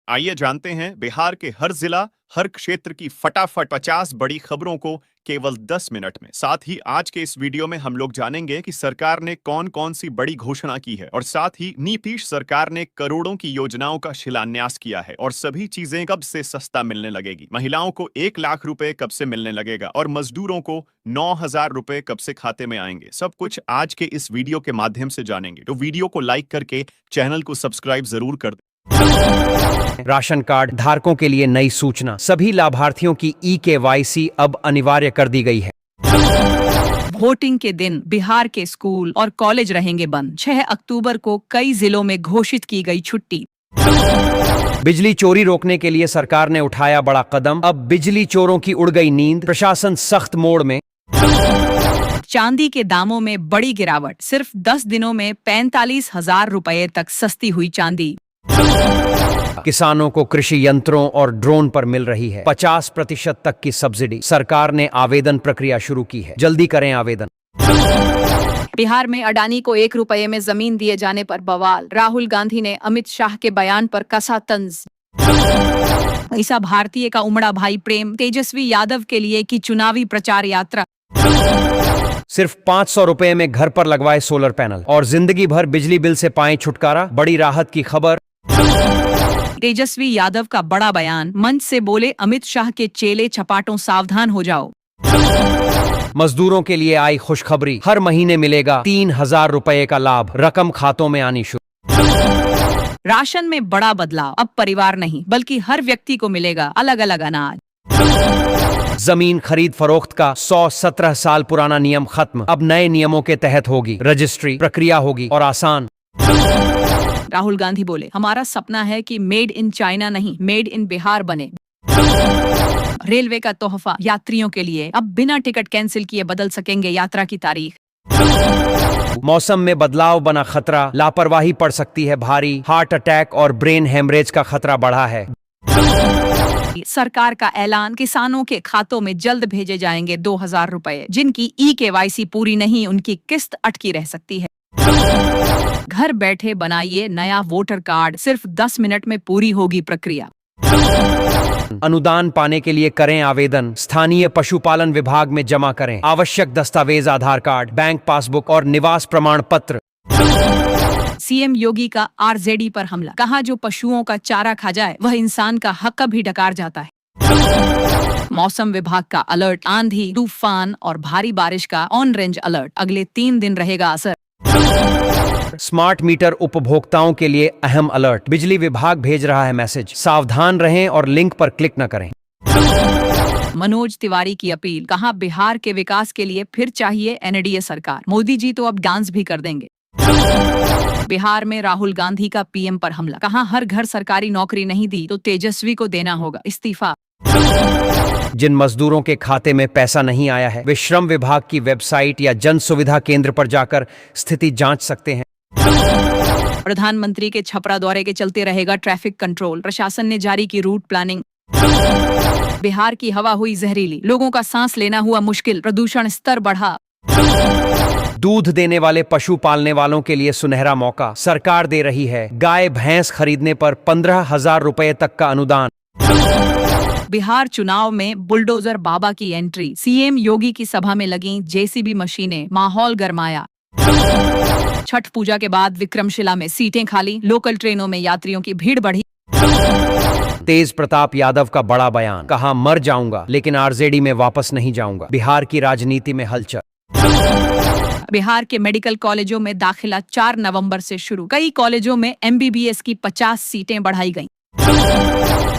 आइए जानते हैं बिहार के हर जिला, हर क्षेत्र की फटाफट 50 बड़ी खबरों को केवल 10 मिनट में। साथ ही आज के इस वीडियो में हम लोग जानेंगे कि सरकार ने कौन कौन सी बड़ी घोषणा की है और साथ ही नीतीश सरकार ने करोड़ों की योजनाओं का शिलान्यास किया है और सभी चीजें कब से सस्ता मिलने लगेगी, महिलाओं को 1 लाख रुपए कब से मिलने लगेगा और मजदूरों को 9,000 रुपए कब से खाते में आएंगे। सब कुछ आज के इस वीडियो के माध्यम से जानेंगे, तो वीडियो को लाइक करके चैनल को सब्सक्राइब जरूर कर दें। राशन कार्ड धारकों के लिए नई सूचना, सभी लाभार्थियों की ई-केवाईसी अब अनिवार्य कर दी गई है। वोटिंग के दिन बिहार के स्कूल और कॉलेज रहेंगे बंद। 6 अक्टूबर को कई जिलों में घोषित की गई छुट्टी। बिजली चोरी रोकने के लिए सरकार ने उठाया बड़ा कदम, अब बिजली चोरों की उड़ गई नींद, प्रशासन सख्त मोड में। चांदी के दामों में बड़ी गिरावट, सिर्फ 10 दिनों में 45,000 रुपए तक सस्ती हुई चांदी। किसानों को कृषि यंत्रों और ड्रोन पर मिल रही है 50% तक की सब्सिडी। सरकार ने आवेदन प्रक्रिया शुरू की है, जल्दी करें आवेदन। बिहार में अडानी को 1 रुपए में जमीन दिए जाने पर बवाल, राहुल गांधी ने अमित शाह के बयान पर कसा तंज। ईसा भारतीय का उमड़ा भाई प्रेम तेजस्वी यादव के लिए की चुनावी प्रचार यात्रा। सिर्फ 500 रुपए में घर पर लगवाए सोलर पैनल और जिंदगी भर बिजली बिल से पाएं छुटकारा, बड़ी राहत की खबर। तेजस्वी यादव का बड़ा बयान, मंच से बोले अमित शाह के चेले चपाटों सावधान हो जाओ। मजदूरों के लिए आई खुशखबरी, हर महीने मिलेगा 3,000 रुपए का लाभ, रकम खातों में आनी शुरू। राशन में बड़ा बदलाव, अब परिवार नहीं बल्कि हर व्यक्ति को मिलेगा अलग अलग अनाज। जमीन खरीद फरोख्त का 117 साल पुराना नियम खत्म, अब नए नियमों के तहत होगी रजिस्ट्री, प्रक्रिया होगी और आसान। राहुल गांधी बोले, हमारा सपना है कि मेड इन चाइना नहीं, मेड इन बिहार बने। रेलवे का तोहफा यात्रियों के लिए, अब बिना टिकट कैंसिल किए बदल सकेंगे यात्रा की तारीख। मौसम में बदलाव बना खतरा, लापरवाही पड़ सकती है भारी, हार्ट अटैक और ब्रेन हेमरेज का खतरा बढ़ा है। सरकार का ऐलान, किसानों के खातों में जल्द भेजे जाएंगे 2,000 रुपए। जिनकी ई-केवाईसी पूरी नहीं, उनकी किस्त अटकी रह सकती है। घर बैठे बनाइए नया वोटर कार्ड, सिर्फ 10 मिनट में पूरी होगी प्रक्रिया। अनुदान पाने के लिए करें आवेदन, स्थानीय पशुपालन विभाग में जमा करें। आवश्यक दस्तावेज आधार कार्ड, बैंक पासबुक और निवास प्रमाण पत्र। सीएम योगी का आरजेडी पर हमला, कहा जो पशुओं का चारा खा जाए वह इंसान का हक भी डकार जाता है। मौसम विभाग का अलर्ट, आंधी तूफान और भारी बारिश का ऑरेंज अलर्ट, अगले 3 दिन रहेगा असर। स्मार्ट मीटर उपभोक्ताओं के लिए अहम अलर्ट, बिजली विभाग भेज रहा है मैसेज, सावधान रहें और लिंक पर क्लिक न करें। मनोज तिवारी की अपील, कहा बिहार के विकास के लिए फिर चाहिए एनडीए सरकार, मोदी जी तो अब डांस भी कर देंगे। बिहार में राहुल गांधी का पीएम पर हमला, कहा हर घर सरकारी नौकरी नहीं दी तो तेजस्वी को देना होगा इस्तीफा। जिन मजदूरों के खाते में पैसा नहीं आया है वे श्रम विभाग की वेबसाइट या जन सुविधा केंद्र पर जाकर स्थिति जांच सकते हैं। प्रधानमंत्री के छपरा दौरे के चलते रहेगा ट्रैफिक कंट्रोल, प्रशासन ने जारी की रूट प्लानिंग। बिहार की हवा हुई जहरीली, लोगों का सांस लेना हुआ मुश्किल, प्रदूषण स्तर बढ़ा। दूध देने वाले पशु पालने वालों के लिए सुनहरा मौका, सरकार दे रही है गाय भैंस खरीदने पर 15,000 रुपए तक का अनुदान। बिहार चुनाव में बुलडोजर बाबा की एंट्री, सीएम योगी की सभा में लगी जेसीबी मशीनें, माहौल गरमाया। छठ पूजा के बाद विक्रमशिला में सीटें खाली, लोकल ट्रेनों में यात्रियों की भीड़ बढ़ी। तेज प्रताप यादव का बड़ा बयान, कहा मर जाऊंगा लेकिन आरजेडी में वापस नहीं जाऊंगा, बिहार की राजनीति में हलचल। बिहार के मेडिकल कॉलेजों में दाखिला 4 नवंबर से शुरू, कई कॉलेजों में एमबीबीएस की 50 सीटें बढ़ाई गईं।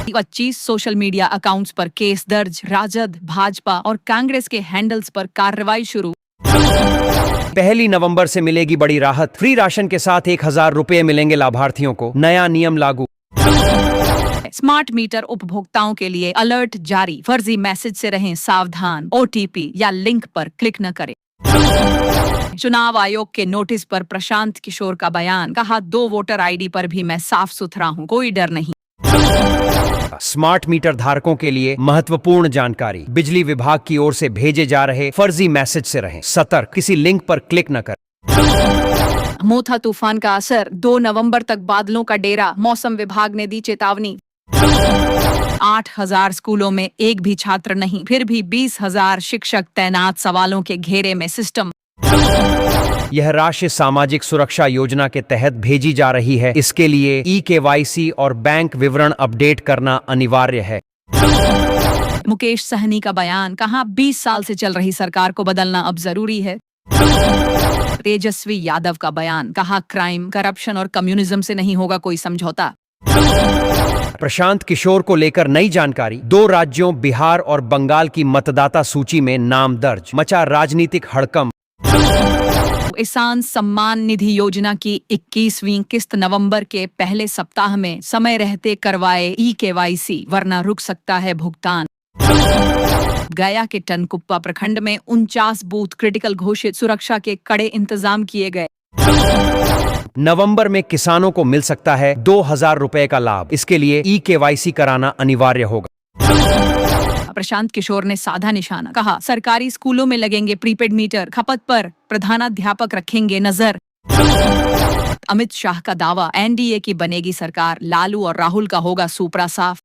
25 सोशल मीडिया अकाउंट्स पर केस दर्ज, राजद, भाजपा और कांग्रेस के हैंडल्स पर कार्रवाई शुरू। 1 नवंबर से मिलेगी बड़ी राहत, फ्री राशन के साथ 1,000 रुपए मिलेंगे लाभार्थियों को, नया नियम लागू। स्मार्ट मीटर उपभोक्ताओं के लिए अलर्ट जारी, फर्जी मैसेज से रहें सावधान, ओटीपी या लिंक पर क्लिक न करें। चुनाव आयोग के नोटिस पर प्रशांत किशोर का बयान, कहा 2 वोटर आईडी पर भी मैं साफ सुथरा हूं, कोई डर नहीं। स्मार्ट मीटर धारकों के लिए महत्वपूर्ण जानकारी, बिजली विभाग की ओर से भेजे जा रहे फर्जी मैसेज से रहें सतर्क, किसी लिंक पर क्लिक न करें। मोथा तूफान का असर, 2 नवंबर तक बादलों का डेरा, मौसम विभाग ने दी चेतावनी। 8,000 स्कूलों में एक भी छात्र नहीं, फिर भी 20,000 शिक्षक तैनात, सवालों के घेरे में सिस्टम। यह राशि सामाजिक सुरक्षा योजना के तहत भेजी जा रही है। इसके लिए ई-केवाईसी और बैंक विवरण अपडेट करना अनिवार्य है। मुकेश सहनी का बयान, कहा 20 साल से चल रही सरकार को बदलना अब जरूरी है। तेजस्वी यादव का बयान, कहा क्राइम, करप्शन और कम्युनिज्म से नहीं होगा कोई समझौता। प्रशांत किशोर को लेकर नई जानकारी, 2 राज्यों बिहार और बंगाल की मतदाता सूची में नाम दर्ज, मचा राजनीतिक हड़कंप। किसान सम्मान निधि योजना की 21वीं किस्त नवंबर के पहले सप्ताह में समय रहते करवाए ई-केवाईसी, वरना रुक सकता है भुगतान। गया के टनकुप्पा प्रखंड में 49 बूथ क्रिटिकल घोषित, सुरक्षा के कड़े इंतजाम किए गए। नवंबर में किसानों को मिल सकता है 2,000 रुपए का लाभ। इसके लिए ई-केवाईसी कराना अनिवार्य होगा। प्रशांत किशोर ने साधा निशाना, कहा सरकारी स्कूलों में लगेंगे प्रीपेड मीटर, खपत पर प्रधानाध्यापक रखेंगे नजर। अमित शाह का दावा, एनडीए की बनेगी सरकार, लालू और राहुल का होगा सुपरा साफ।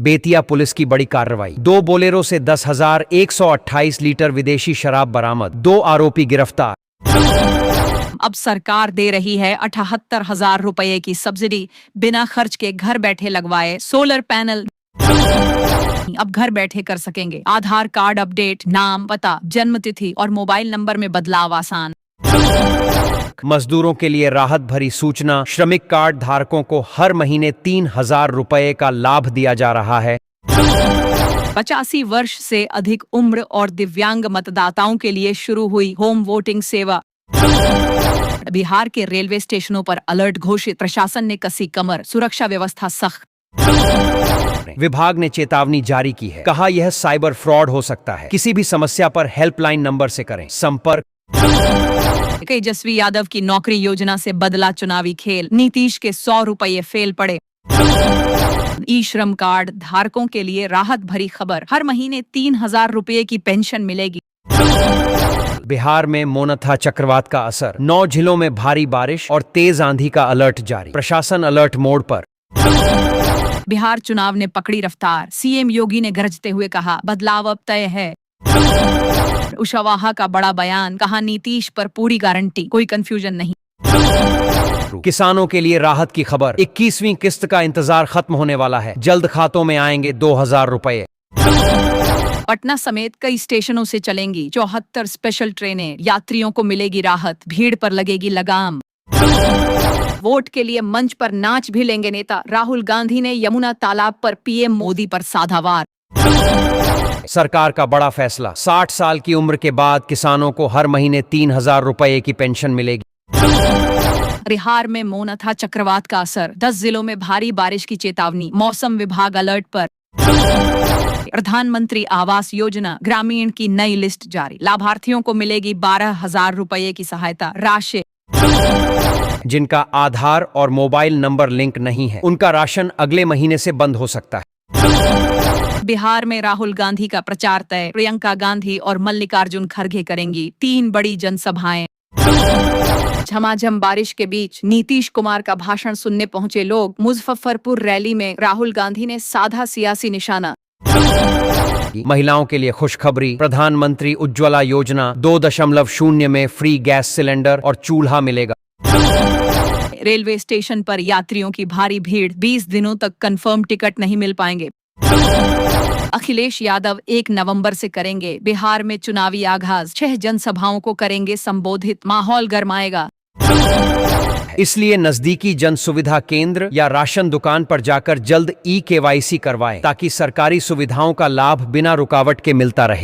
बेतिया पुलिस की बड़ी कार्रवाई, 2 बोलेरो से 10,128 लीटर विदेशी शराब बरामद, 2 आरोपी गिरफ्तार। अब सरकार दे रही है 78,000 रुपए की सब्सिडी, बिना खर्च के घर बैठे लगवाए सोलर पैनल। अब घर बैठे कर सकेंगे आधार कार्ड अपडेट, नाम, पता, जन्मतिथि और मोबाइल नंबर में बदलाव आसान। मजदूरों के लिए राहत भरी सूचना, श्रमिक कार्ड धारकों को हर महीने 3,000 रुपए का लाभ दिया जा रहा है। 85 वर्ष से अधिक उम्र और दिव्यांग मतदाताओं के लिए शुरू हुई होम वोटिंग सेवा। बिहार के रेलवे स्टेशनों पर अलर्ट घोषित, प्रशासन ने कसी कमर, सुरक्षा व्यवस्था सख्त। विभाग ने चेतावनी जारी की है, कहा यह साइबर फ्रॉड हो सकता है, किसी भी समस्या पर हेल्पलाइन नंबर से करें संपर्क। तेजस्वी यादव की नौकरी योजना से बदला चुनावी खेल, नीतीश के 100 रुपये फेल पड़े। ई श्रम कार्ड धारकों के लिए राहत भरी खबर, हर महीने 3,000 रुपये की पेंशन मिलेगी। बिहार में मोनथा चक्रवात का असर, 9 जिलों में भारी बारिश और तेज आंधी का अलर्ट जारी, प्रशासन अलर्ट मोड पर। बिहार चुनाव ने पकड़ी रफ्तार, सीएम योगी ने गरजते हुए कहा बदलाव अब तय है। कुशवाहा का बड़ा बयान, कहा नीतीश पर पूरी गारंटी, कोई कंफ्यूजन नहीं। किसानों के लिए राहत की खबर, 21वीं किस्त का इंतजार खत्म होने वाला है, जल्द खातों में आएंगे 2,000 रुपए। पटना समेत कई स्टेशनों से चलेंगी 74 स्पेशल ट्रेनें, यात्रियों को मिलेगी राहत, भीड़ पर लगेगी लगाम। वोट के लिए मंच पर नाच भी लेंगे नेता, राहुल गांधी ने यमुना तालाब पर पीएम मोदी पर साधा वार। सरकार का बड़ा फैसला, 60 साल की उम्र के बाद किसानों को हर महीने 3,000 रुपए की पेंशन मिलेगी। बिहार में मोनथा चक्रवात का असर, 10 जिलों में भारी बारिश की चेतावनी, मौसम विभाग अलर्ट पर। प्रधानमंत्री आवास योजना ग्रामीण की नई लिस्ट जारी, लाभार्थियों को मिलेगी 12,000 रुपए की सहायता राशि। जिनका आधार और मोबाइल नंबर लिंक नहीं है, उनका राशन अगले महीने से बंद हो सकता है। बिहार में राहुल गांधी का प्रचार तय, प्रियंका गांधी और मल्लिकार्जुन खड़गे करेंगी 3 बड़ी जनसभाएं। झमाझम बारिश के बीच नीतीश कुमार का भाषण सुनने पहुंचे लोग, मुजफ्फरपुर रैली में राहुल गांधी ने साधा सियासी निशाना। महिलाओं के लिए खुशखबरी, प्रधानमंत्री उज्ज्वला योजना 2.0 में फ्री गैस सिलेंडर और चूल्हा मिलेगा। रेलवे स्टेशन पर यात्रियों की भारी भीड़, 20 दिनों तक कंफर्म टिकट नहीं मिल पाएंगे। अखिलेश यादव 1 नवंबर से करेंगे बिहार में चुनावी आगाज, 6 जनसभाओं को करेंगे संबोधित, माहौल गरमाएगा। इसलिए नजदीकी जन सुविधा केंद्र या राशन दुकान पर जाकर जल्द ई-केवाईसी करवाएं, ताकि सरकारी सुविधाओं का लाभ बिना रुकावट के मिलता रहे।